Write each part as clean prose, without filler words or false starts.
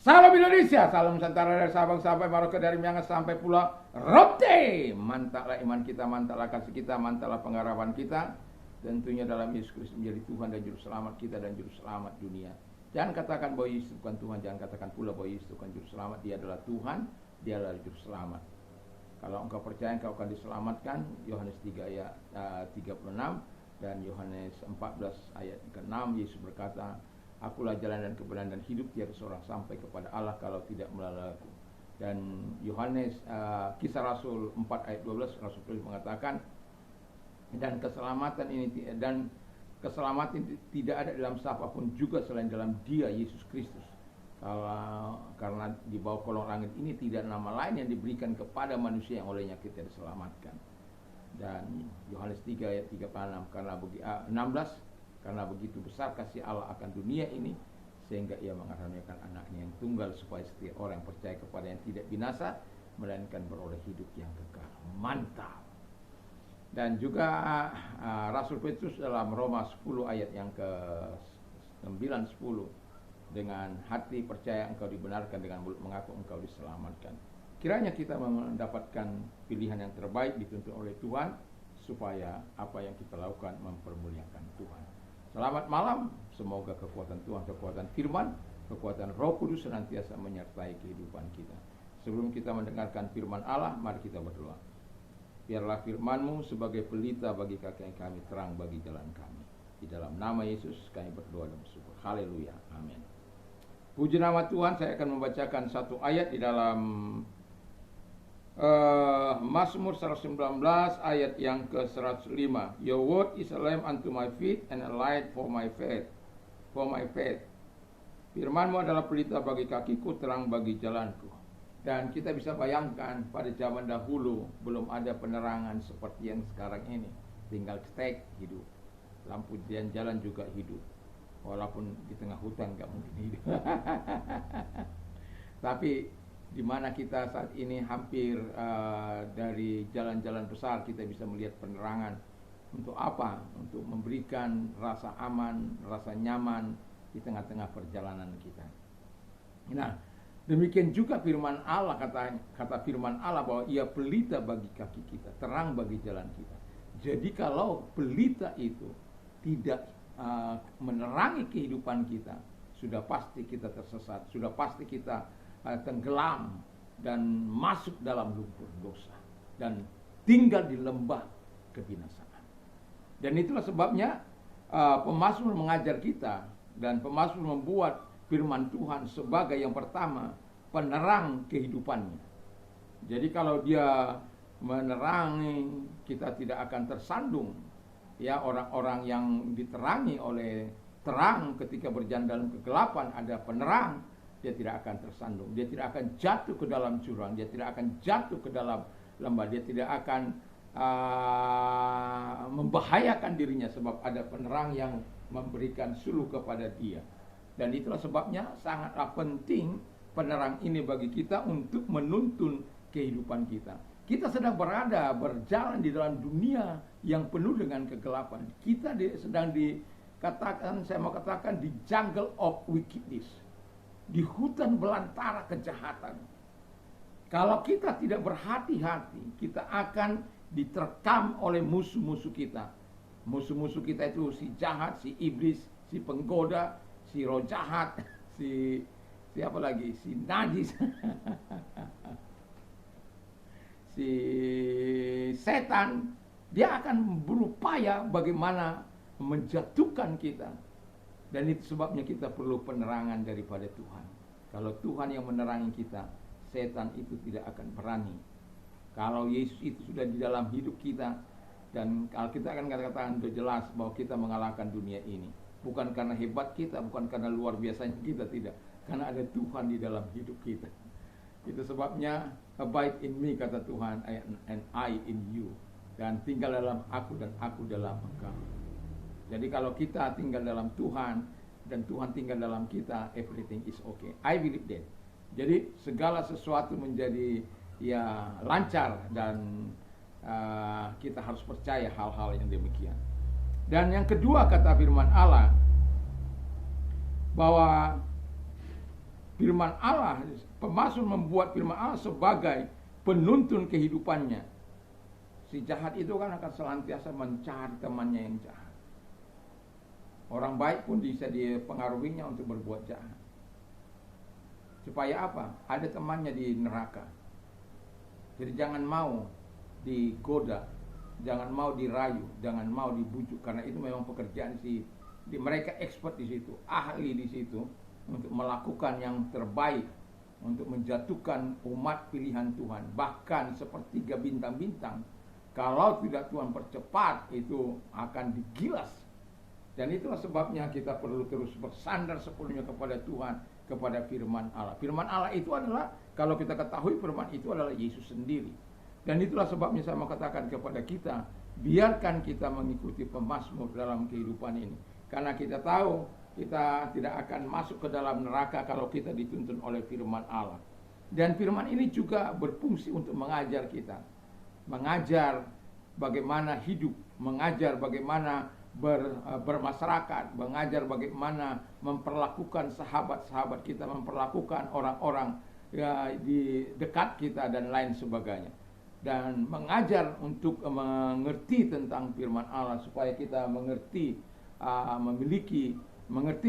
Salam Indonesia, salam Nusantara dari Sabang sampai Merauke, dari Miangas sampai Pulau Rote. Mantaplah iman kita, mantaplah kasih kita, mantaplah pengharapan kita. Tentunya dalam Yesus Kristus menjadi Tuhan dan Juru Selamat kita dan Juru Selamat dunia. Jangan katakan bahwa Yesus bukan Tuhan, jangan katakan pula bahwa Yesus bukan Juru Selamat. Dia adalah Tuhan, Dia adalah Juru Selamat. Kalau engkau percaya engkau akan diselamatkan, Yohanes 3 ayat 36 dan Yohanes 14 ayat ke-6, Yesus berkata, Akulah jalan dan kebenaran dan hidup, tiada seorang sampai kepada Allah kalau tidak melalui aku. Dan Yohanes Kisah Rasul 4 ayat 12, Rasul Paulus mengatakan, dan keselamatan tidak ada dalam siapapun juga selain dalam Dia, Yesus Kristus. Karena di bawah kolong langit ini tidak nama lain yang diberikan kepada manusia yang olehnya kita diselamatkan. Dan Yohanes 3 ayat 36 16, karena begitu besar kasih Allah akan dunia ini, sehingga Ia mengaruniakan anaknya yang tunggal, supaya setiap orang yang percaya kepada yang tidak binasa, melainkan beroleh hidup yang kekal. Mantap. Dan juga Rasul Petrus dalam Roma 10 ayat yang ke-9-10, dengan hati percaya engkau dibenarkan, dengan mulut mengaku engkau diselamatkan. Kiranya kita mendapatkan pilihan yang terbaik dituntun oleh Tuhan, supaya apa yang kita lakukan mempermuliakan Tuhan. Selamat malam, semoga kekuatan Tuhan, kekuatan firman, kekuatan Roh Kudus senantiasa menyertai kehidupan kita. Sebelum kita mendengarkan firman Allah, mari kita berdoa. Biarlah firman-Mu sebagai pelita bagi kaki kami, terang bagi jalan kami. Di dalam nama Yesus kami berdoa dan bersyukur. Haleluya, amin. Puji nama Tuhan. Saya akan membacakan satu ayat di dalam Mazmur 119 ayat yang ke-105. Your word is a lamp unto my feet and a light for my path. Firman-Mu adalah pelita bagi kakiku, terang bagi jalanku. Dan kita bisa bayangkan pada zaman dahulu belum ada penerangan seperti yang sekarang ini. Tinggal cetek hidup. Lampu jalan juga hidup. Walaupun di tengah hutan gak mungkin hidup. Tapi di mana kita saat ini hampir dari jalan-jalan besar kita bisa melihat penerangan. Untuk apa? Untuk memberikan rasa aman, rasa nyaman di tengah-tengah perjalanan kita. Nah, demikian juga firman Allah, kata firman Allah bahwa Ia pelita bagi kaki kita, terang bagi jalan kita. Jadi kalau pelita itu tidak menerangi kehidupan kita, sudah pasti kita tersesat, sudah pasti kita tenggelam dan masuk dalam lumpur dosa dan tinggal di lembah kebinasaan. Dan itulah sebabnya pemazmur mengajar kita, dan pemazmur membuat firman Tuhan sebagai yang pertama penerang kehidupannya. Jadi kalau dia menerangi, kita tidak akan tersandung. Ya, orang-orang yang diterangi oleh terang ketika berjalan dalam kegelapan ada penerang, dia tidak akan tersandung, dia tidak akan jatuh ke dalam jurang, dia tidak akan jatuh ke dalam lembah, dia tidak akan membahayakan dirinya, sebab ada penerang yang memberikan suluh kepada dia. Dan itulah sebabnya sangatlah penting penerang ini bagi kita untuk menuntun kehidupan kita. Kita sedang berjalan di dalam dunia yang penuh dengan kegelapan. Kita sedang dikatakan, saya mau katakan, di jungle of wickedness, di hutan belantara kejahatan. Kalau kita tidak berhati-hati, kita akan diterkam oleh musuh-musuh kita. Musuh-musuh kita itu si jahat, si iblis, si penggoda, si roh jahat, siapa lagi? Si najis, si setan. Dia akan berupaya bagaimana menjatuhkan kita. Dan itu sebabnya kita perlu penerangan daripada Tuhan. Kalau Tuhan yang menerangi kita, setan itu tidak akan berani. Kalau Yesus itu sudah di dalam hidup kita, dan kalau kita akan katakan jelas bahwa kita mengalahkan dunia ini. Bukan karena hebat kita, bukan karena luar biasanya kita, tidak. Karena ada Tuhan di dalam hidup kita. Itu sebabnya abide in me, kata Tuhan, and I in you. Dan tinggal dalam aku dan aku dalam engkau. Jadi kalau kita tinggal dalam Tuhan dan Tuhan tinggal dalam kita, everything is okay. I believe that. Jadi segala sesuatu menjadi lancar, dan kita harus percaya hal-hal yang demikian. Dan yang kedua, kata firman Allah bahwa firman Allah, pemasmur membuat firman Allah sebagai penuntun kehidupannya. Si jahat itu kan akan senantiasa mencari temannya yang jahat. Orang baik pun bisa dipengaruhinya untuk berbuat jahat. Supaya apa? Ada temannya di neraka. Jadi jangan mau digoda, jangan mau dirayu, jangan mau dibujuk, karena itu memang pekerjaan mereka expert di situ, ahli di situ untuk melakukan yang terbaik, untuk menjatuhkan umat pilihan Tuhan, bahkan sepertiga bintang-bintang. Kalau tidak Tuhan percepat, itu akan digilas. Dan itulah sebabnya kita perlu terus bersandar sepenuhnya kepada Tuhan, kepada firman Allah. Firman Allah itu adalah, kalau kita ketahui, firman itu adalah Yesus sendiri. Dan itulah sebabnya saya mau katakan kepada kita, biarkan kita mengikuti pemazmur dalam kehidupan ini. Karena kita tahu kita tidak akan masuk ke dalam neraka kalau kita dituntun oleh firman Allah. Dan firman ini juga berfungsi untuk mengajar kita. Mengajar bagaimana hidup, mengajar bagaimana bermasyarakat, mengajar bagaimana memperlakukan sahabat-sahabat kita, memperlakukan orang-orang di dekat kita dan lain sebagainya. Dan mengajar untuk mengerti tentang firman Allah supaya kita mengerti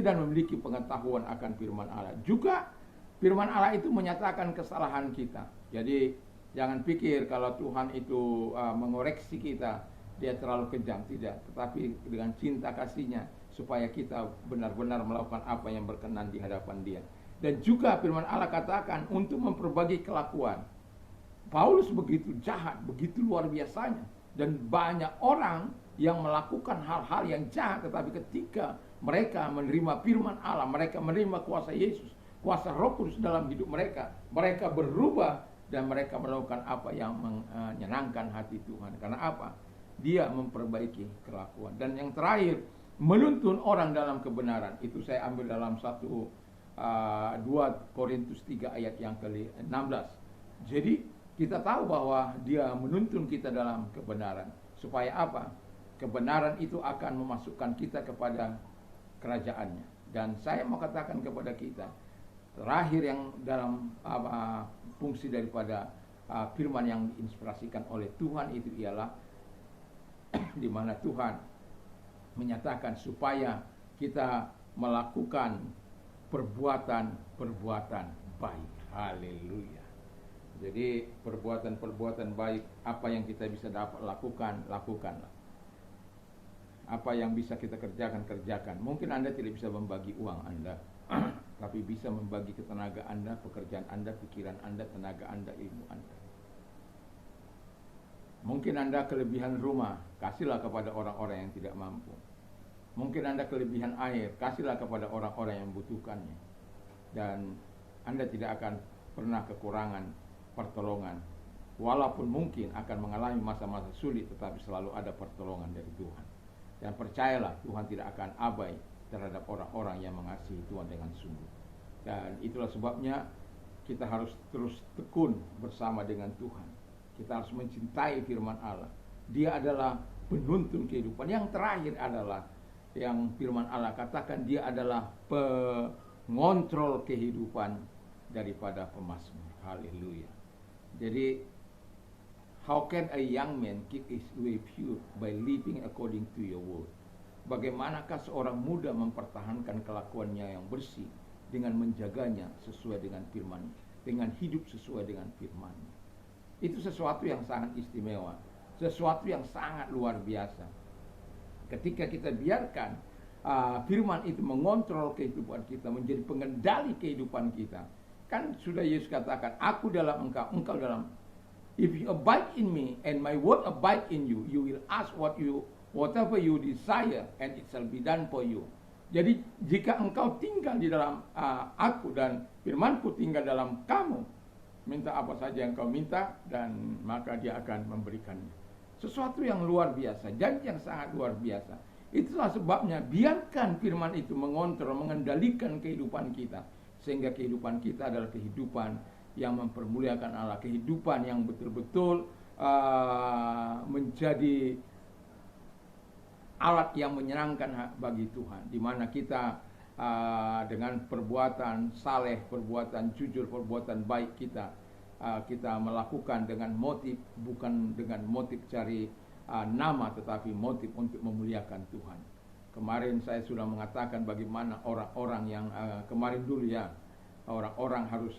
dan memiliki pengetahuan akan firman Allah. Juga firman Allah itu menyatakan kesalahan kita. Jadi jangan pikir kalau Tuhan itu mengoreksi kita, dia terlalu kejam, tidak. Tetapi dengan cinta kasihnya supaya kita benar-benar melakukan apa yang berkenan di hadapan dia. Dan juga firman Allah katakan untuk memperbaiki kelakuan. Paulus begitu jahat, begitu luar biasanya. Dan banyak orang yang melakukan hal-hal yang jahat, tetapi ketika mereka menerima firman Allah, mereka menerima kuasa Yesus, kuasa Roh Kudus dalam hidup mereka, mereka berubah dan mereka melakukan apa yang menyenangkan hati Tuhan. Karena apa? Dia memperbaiki kelakuan. Dan yang terakhir, menuntun orang dalam kebenaran. Itu saya ambil dalam 2 Korintus 3 ayat yang ke-16. Jadi kita tahu bahwa dia menuntun kita dalam kebenaran. Supaya apa? Kebenaran itu akan memasukkan kita kepada kerajaannya. Dan saya mau katakan kepada kita, terakhir yang dalam fungsi daripada firman yang diinspirasikan oleh Tuhan itu ialah di mana Tuhan menyatakan supaya kita melakukan perbuatan-perbuatan baik. Haleluya. Jadi perbuatan-perbuatan baik, apa yang kita bisa dapat lakukanlah. Apa yang bisa kita kerjakan. Mungkin Anda tidak bisa membagi uang Anda, tapi bisa membagi tenaga Anda, pekerjaan Anda, pikiran Anda, tenaga Anda, ilmu Anda. Mungkin Anda kelebihan rumah, kasihlah kepada orang-orang yang tidak mampu. Mungkin Anda kelebihan air, kasihlah kepada orang-orang yang membutuhkannya. Dan Anda tidak akan pernah kekurangan pertolongan. Walaupun mungkin akan mengalami masa-masa sulit, tetapi selalu ada pertolongan dari Tuhan. Dan percayalah, Tuhan tidak akan abai terhadap orang-orang yang mengasihi Tuhan dengan sungguh. Dan itulah sebabnya kita harus terus tekun bersama dengan Tuhan. Kita harus mencintai firman Allah. Dia adalah penuntun kehidupan. Yang terakhir adalah yang firman Allah katakan, dia adalah pengontrol kehidupan daripada pemazmur. Haleluya. Jadi, how can a young man keep his way pure? By living according to your word. Bagaimanakah seorang muda mempertahankan kelakuannya yang bersih dengan menjaganya sesuai dengan firman, dengan hidup sesuai dengan firman. Itu sesuatu yang sangat istimewa, sesuatu yang sangat luar biasa. Ketika kita biarkan firman itu mengontrol kehidupan kita, menjadi pengendali kehidupan kita. Kan sudah Yesus katakan, aku dalam engkau, engkau dalam. If you abide in me and my word abide in you, you will ask whatever you desire and it shall be done for you. Jadi jika engkau tinggal di dalam aku dan firmanku tinggal dalam kamu, minta apa saja yang kau minta dan maka dia akan memberikannya. Sesuatu yang luar biasa, janji yang sangat luar biasa. Itulah sebabnya biarkan firman itu mengontrol, mengendalikan kehidupan kita. Sehingga kehidupan kita adalah kehidupan yang mempermuliakan Allah. Kehidupan yang betul-betul menjadi alat yang menyenangkan bagi Tuhan. Di mana kita dengan perbuatan saleh, perbuatan jujur, perbuatan baik kita, kita melakukan dengan motif, bukan dengan motif cari nama, tetapi motif untuk memuliakan Tuhan. Kemarin saya sudah mengatakan bagaimana orang-orang yang kemarin dulu ya, orang-orang harus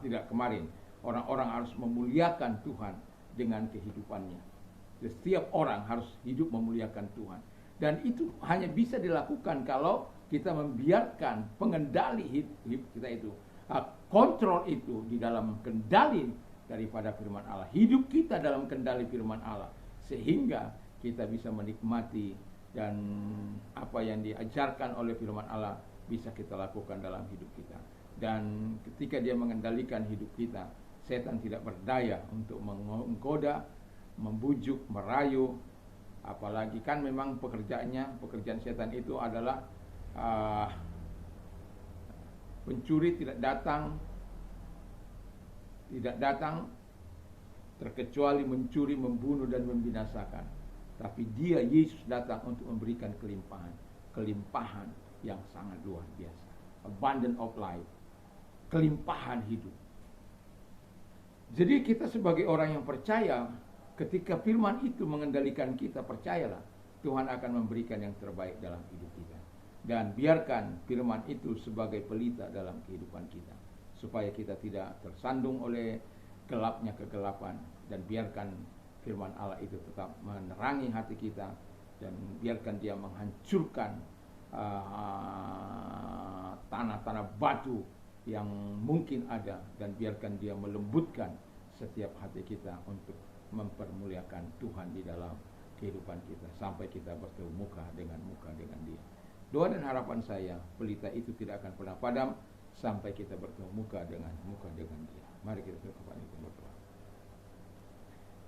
tidak kemarin, orang-orang harus memuliakan Tuhan dengan kehidupannya. Setiap orang harus hidup memuliakan Tuhan. Dan itu hanya bisa dilakukan kalau kita membiarkan pengendali hidup kita itu, kontrol itu di dalam kendali daripada firman Allah. Hidup kita dalam kendali firman Allah, sehingga kita bisa menikmati dan apa yang diajarkan oleh firman Allah bisa kita lakukan dalam hidup kita. Dan ketika dia mengendalikan hidup kita, setan tidak berdaya untuk menggoda, membujuk, merayu. Apalagi kan memang pekerjaan setan itu adalah pencuri tidak datang terkecuali mencuri, membunuh dan membinasakan. Tapi dia, Yesus, datang untuk memberikan kelimpahan yang sangat luar biasa, abundant of life, kelimpahan hidup. Jadi kita sebagai orang yang percaya, ketika firman itu mengendalikan kita, percayalah Tuhan akan memberikan yang terbaik dalam hidup kita. Dan biarkan firman itu sebagai pelita dalam kehidupan kita, supaya kita tidak tersandung oleh gelapnya kegelapan. Dan biarkan firman Allah itu tetap menerangi hati kita, dan biarkan dia menghancurkan tanah-tanah batu yang mungkin ada, dan biarkan dia melembutkan setiap hati kita untuk mempermuliakan Tuhan di dalam kehidupan kita, sampai kita bertemu muka dengan dia. Doa dan harapan saya, pelita itu tidak akan pernah padam sampai kita bertemu muka dengan dia. Mari kita kepada itu berdoa.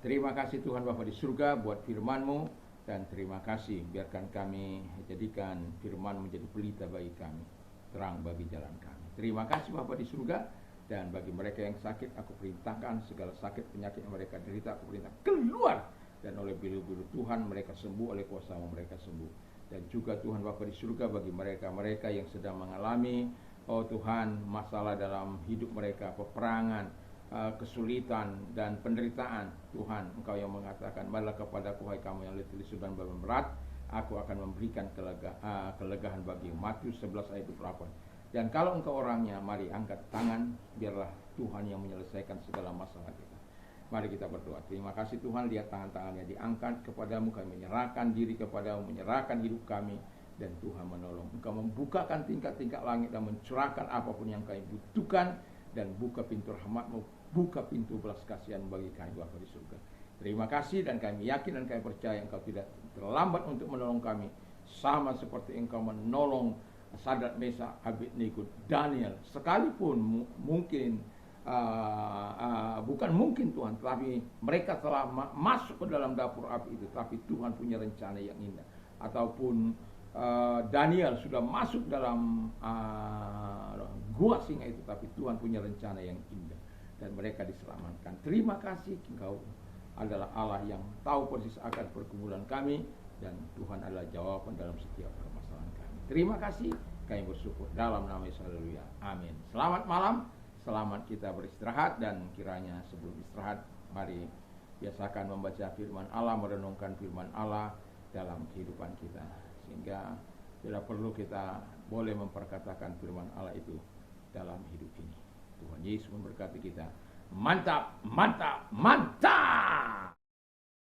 Terima kasih Tuhan Bapa di surga buat firman-Mu, dan terima kasih biarkan kami jadikan firman menjadi pelita bagi kami, terang bagi jalan kami. Terima kasih Bapa di surga, dan bagi mereka yang sakit aku perintahkan segala sakit penyakit yang mereka derita aku perintah keluar, dan oleh biru-biru Tuhan mereka sembuh, oleh kuasa mereka sembuh. Dan juga Tuhan Bapa di surga, bagi mereka-mereka yang sedang mengalami Tuhan masalah dalam hidup mereka, peperangan, kesulitan dan penderitaan, Tuhan Engkau yang mengatakan, marilah kepadaku hai kamu yang letih lesu dan beban berat, aku akan memberikan kelegaan bagi. Matius 11 ayat 28. Dan kalau engkau orangnya, mari angkat tangan, biarlah Tuhan yang menyelesaikan segala masalah kita. Mari kita berdoa. Terima kasih Tuhan, lihat tangan-tangannya diangkat kepadamu, kami menyerahkan diri kepadamu, menyerahkan hidup kami, dan Tuhan menolong. Engkau membukakan tingkat-tingkat langit dan mencurahkan apapun yang kami butuhkan, dan buka pintu rahmat-Mu, buka pintu belas kasihan bagi kami Bapa di surga. Terima kasih, dan kami yakin dan kami percaya Engkau tidak terlambat untuk menolong kami, sama seperti Engkau menolong Sadrak, Mesak, Abednego, Daniel. Sekalipun mungkin bukan mungkin Tuhan, tetapi mereka telah masuk ke dalam dapur api itu, tapi Tuhan punya rencana yang indah. Ataupun Daniel sudah masuk dalam gua singa itu, tapi Tuhan punya rencana yang indah, dan mereka diselamatkan. Terima kasih, Engkau adalah Allah yang tahu persis akan pergumulan kami, dan Tuhan adalah jawaban dalam setiap permasalahan kami. Terima kasih, kami bersyukur dalam nama Yesus. Haleluya, amin. Selamat malam, selamat kita beristirahat, dan kiranya sebelum istirahat, mari biasakan membaca firman Allah, merenungkan firman Allah dalam kehidupan kita, sehingga tidak perlu kita boleh memperkatakan firman Allah itu dalam hidup ini. Tuhan Yesus memberkati kita. Mantap, mantap, mantap.